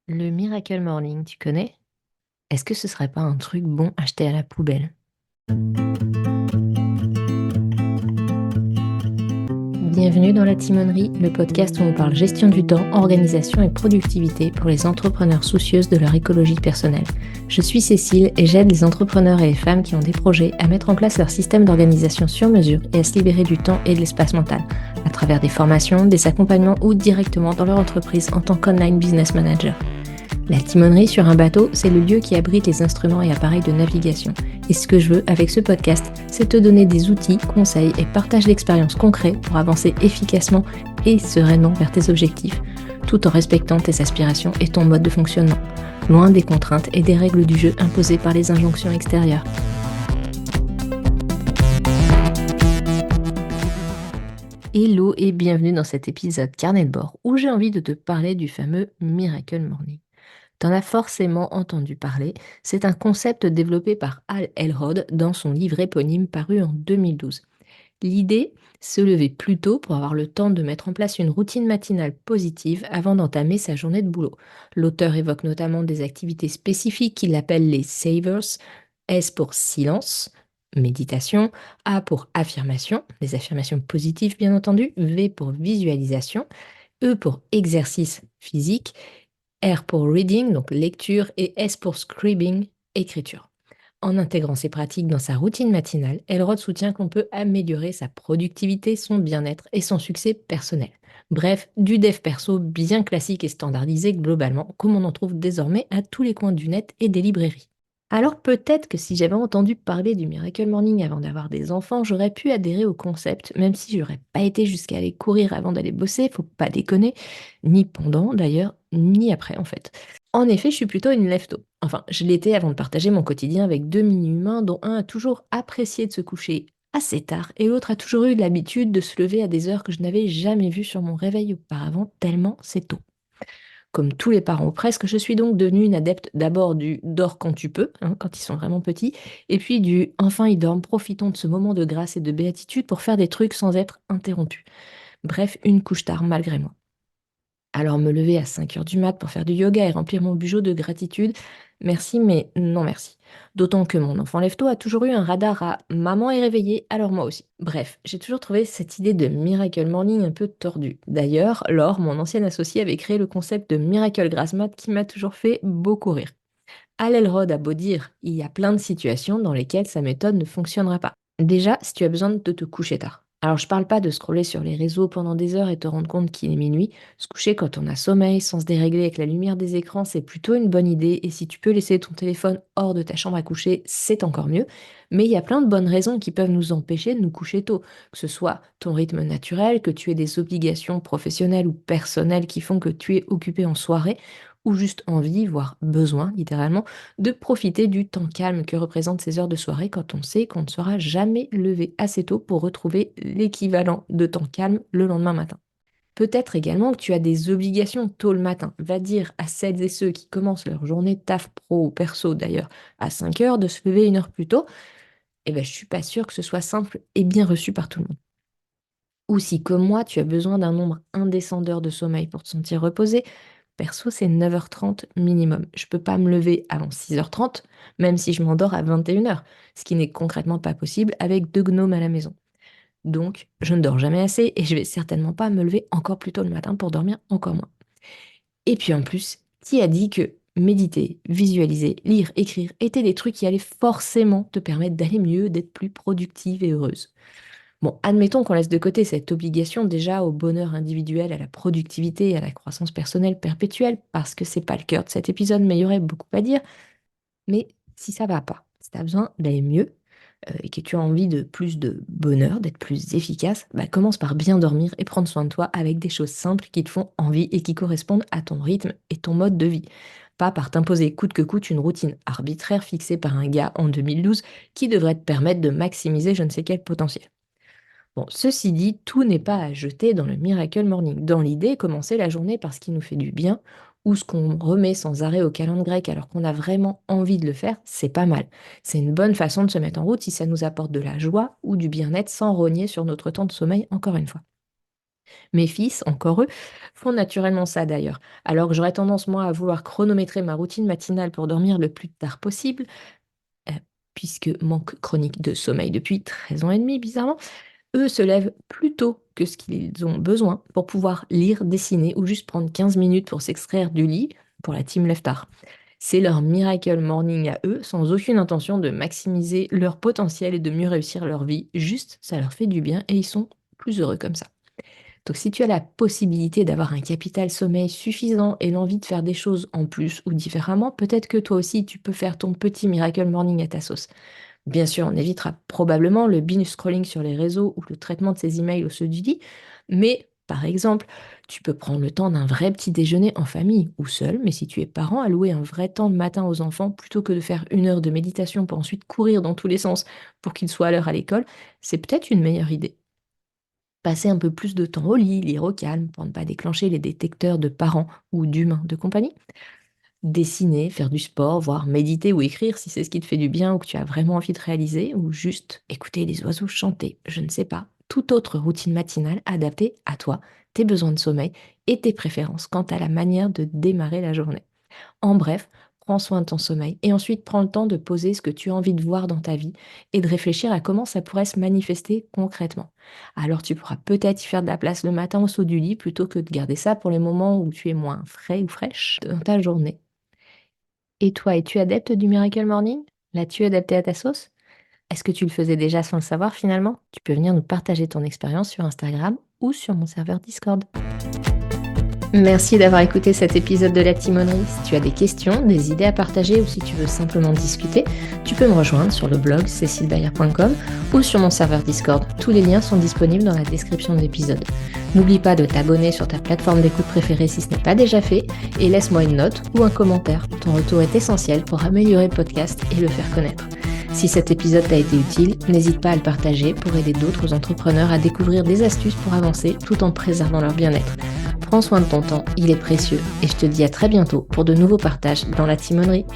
Le Miracle Morning, tu connais? Est-ce que ce serait pas un truc bon acheté à la poubelle? Bienvenue dans la Timonerie, le podcast où on parle gestion du temps, organisation et productivité pour les entrepreneurs soucieuses de leur écologie personnelle. Je suis Cécile et j'aide les entrepreneurs et les femmes qui ont des projets à mettre en place leur système d'organisation sur mesure et à se libérer du temps et de l'espace mental, à travers des formations, des accompagnements ou directement dans leur entreprise en tant qu'online business manager. La timonerie sur un bateau, c'est le lieu qui abrite les instruments et appareils de navigation. Et ce que je veux avec ce podcast, c'est te donner des outils, conseils et partage d'expériences concrets pour avancer efficacement et sereinement vers tes objectifs, tout en respectant tes aspirations et ton mode de fonctionnement, loin des contraintes et des règles du jeu imposées par les injonctions extérieures. Hello et bienvenue dans cet épisode carnet de bord où j'ai envie de te parler du fameux Miracle Morning. T'en as forcément entendu parler, c'est un concept développé par Hal Elrod dans son livre éponyme paru en 2012. L'idée, se lever plus tôt pour avoir le temps de mettre en place une routine matinale positive avant d'entamer sa journée de boulot. L'auteur évoque notamment des activités spécifiques qu'il appelle les savers, S pour silence, méditation, A pour affirmation, les affirmations positives bien entendu, V pour visualisation, E pour exercice physique, R pour reading, donc lecture, et S pour scribing, écriture. En intégrant ces pratiques dans sa routine matinale, Elrod soutient qu'on peut améliorer sa productivité, son bien-être et son succès personnel. Bref, du dev perso bien classique et standardisé globalement, comme on en trouve désormais à tous les coins du net et des librairies. Alors peut-être que si j'avais entendu parler du Miracle Morning avant d'avoir des enfants, j'aurais pu adhérer au concept, même si j'aurais pas été jusqu'à aller courir avant d'aller bosser, faut pas déconner, ni pendant d'ailleurs, ni après en fait. En effet, je suis plutôt une lève-tôt. Enfin, je l'étais avant de partager mon quotidien avec deux mini-humains dont un a toujours apprécié de se coucher assez tard et l'autre a toujours eu l'habitude de se lever à des heures que je n'avais jamais vues sur mon réveil auparavant, tellement c'est tôt. Comme tous les parents ou presque, je suis donc devenue une adepte d'abord du dors quand tu peux, hein, quand ils sont vraiment petits, et puis du enfin ils dorment, profitons de ce moment de grâce et de béatitude pour faire des trucs sans être interrompus. Bref, une couche tard malgré moi. Alors me lever à 5 heures du mat pour faire du yoga et remplir mon bugeot de gratitude, merci mais non merci. D'autant que mon enfant lève-tôt a toujours eu un radar à maman est réveillée, alors moi aussi. Bref, j'ai toujours trouvé cette idée de Miracle Morning un peu tordue. D'ailleurs, Laure, mon ancienne associée, avait créé le concept de Miracle Grass Mat qui m'a toujours fait beaucoup rire. Al Elrod a beau dire, il y a plein de situations dans lesquelles sa méthode ne fonctionnera pas. Déjà, si tu as besoin de te coucher tard. Alors, je parle pas de scroller sur les réseaux pendant des heures et te rendre compte qu'il est minuit. Se coucher quand on a sommeil, sans se dérégler avec la lumière des écrans, c'est plutôt une bonne idée. Et si tu peux laisser ton téléphone hors de ta chambre à coucher, c'est encore mieux. Mais il y a plein de bonnes raisons qui peuvent nous empêcher de nous coucher tôt. Que ce soit ton rythme naturel, que tu aies des obligations professionnelles ou personnelles qui font que tu es occupé en soirée, ou juste envie, voire besoin, littéralement, de profiter du temps calme que représentent ces heures de soirée quand on sait qu'on ne sera jamais levé assez tôt pour retrouver l'équivalent de temps calme le lendemain matin. Peut-être également que tu as des obligations tôt le matin. Va dire à celles et ceux qui commencent leur journée taf pro ou perso d'ailleurs à 5 heures de se lever une heure plus tôt, eh ben, je suis pas sûre que ce soit simple et bien reçu par tout le monde. Ou si, comme moi, tu as besoin d'un nombre indécent d'heures de sommeil pour te sentir reposé, perso, c'est 9h30 minimum. Je peux pas me lever avant 6h30, même si je m'endors à 21h, ce qui n'est concrètement pas possible avec deux gnomes à la maison. Donc, je ne dors jamais assez et je vais certainement pas me lever encore plus tôt le matin pour dormir encore moins. Et puis en plus, qui a dit que méditer, visualiser, lire, écrire étaient des trucs qui allaient forcément te permettre d'aller mieux, d'être plus productive et heureuse? Bon, admettons qu'on laisse de côté cette obligation déjà au bonheur individuel, à la productivité et à la croissance personnelle perpétuelle, parce que c'est pas le cœur de cet épisode, mais il y aurait beaucoup à dire. Mais si ça va pas, si tu as besoin d'aller mieux et que tu as envie de plus de bonheur, d'être plus efficace, bah commence par bien dormir et prendre soin de toi avec des choses simples qui te font envie et qui correspondent à ton rythme et ton mode de vie. Pas par t'imposer coûte que coûte une routine arbitraire fixée par un gars en 2012 qui devrait te permettre de maximiser je ne sais quel potentiel. Bon, ceci dit, tout n'est pas à jeter dans le Miracle Morning. Dans l'idée, commencer la journée par ce qui nous fait du bien ou ce qu'on remet sans arrêt au calendrier grec alors qu'on a vraiment envie de le faire, c'est pas mal. C'est une bonne façon de se mettre en route si ça nous apporte de la joie ou du bien-être sans rogner sur notre temps de sommeil, encore une fois. Mes fils, encore eux, font naturellement ça d'ailleurs. Alors que j'aurais tendance, moi, à vouloir chronométrer ma routine matinale pour dormir le plus tard possible, euh, puisque manque chronique de sommeil depuis 13 ans et demi, bizarrement, eux se lèvent plus tôt que ce qu'ils ont besoin pour pouvoir lire, dessiner ou juste prendre 15 minutes pour s'extraire du lit pour la team lève tard. C'est leur miracle morning à eux, sans aucune intention de maximiser leur potentiel et de mieux réussir leur vie. Juste, ça leur fait du bien et ils sont plus heureux comme ça. Donc si tu as la possibilité d'avoir un capital sommeil suffisant et l'envie de faire des choses en plus ou différemment, peut-être que toi aussi tu peux faire ton petit miracle morning à ta sauce. Bien sûr, on évitera probablement le binge scrolling sur les réseaux ou le traitement de ses emails au saut du lit, mais par exemple, tu peux prendre le temps d'un vrai petit déjeuner en famille ou seul, mais si tu es parent, allouer un vrai temps le matin aux enfants plutôt que de faire 1 heure de méditation pour ensuite courir dans tous les sens pour qu'ils soient à l'heure à l'école, c'est peut-être une meilleure idée. Passer un peu plus de temps au lit, lire au calme pour ne pas déclencher les détecteurs de parents ou d'humains de compagnie. Dessiner, faire du sport, voire méditer ou écrire si c'est ce qui te fait du bien ou que tu as vraiment envie de réaliser, ou juste écouter les oiseaux chanter, je ne sais pas. Toute autre routine matinale adaptée à toi, tes besoins de sommeil et tes préférences quant à la manière de démarrer la journée. En bref, prends soin de ton sommeil et ensuite prends le temps de poser ce que tu as envie de voir dans ta vie et de réfléchir à comment ça pourrait se manifester concrètement. Alors tu pourras peut-être y faire de la place le matin au saut du lit plutôt que de garder ça pour les moments où tu es moins frais ou fraîche dans ta journée. Et toi, es-tu adepte du Miracle Morning? L'as-tu adapté à ta sauce? Est-ce que tu le faisais déjà sans le savoir finalement? Tu peux venir nous partager ton expérience sur Instagram ou sur mon serveur Discord. Merci d'avoir écouté cet épisode de La Timonerie. Si tu as des questions, des idées à partager ou si tu veux simplement discuter, tu peux me rejoindre sur le blog cecilebayer.com ou sur mon serveur Discord. Tous les liens sont disponibles dans la description de l'épisode. N'oublie pas de t'abonner sur ta plateforme d'écoute préférée si ce n'est pas déjà fait et laisse-moi une note ou un commentaire. Ton retour est essentiel pour améliorer le podcast et le faire connaître. Si cet épisode t'a été utile, n'hésite pas à le partager pour aider d'autres entrepreneurs à découvrir des astuces pour avancer tout en préservant leur bien-être. Prends soin de ton temps, il est précieux et je te dis à très bientôt pour de nouveaux partages dans la timonerie.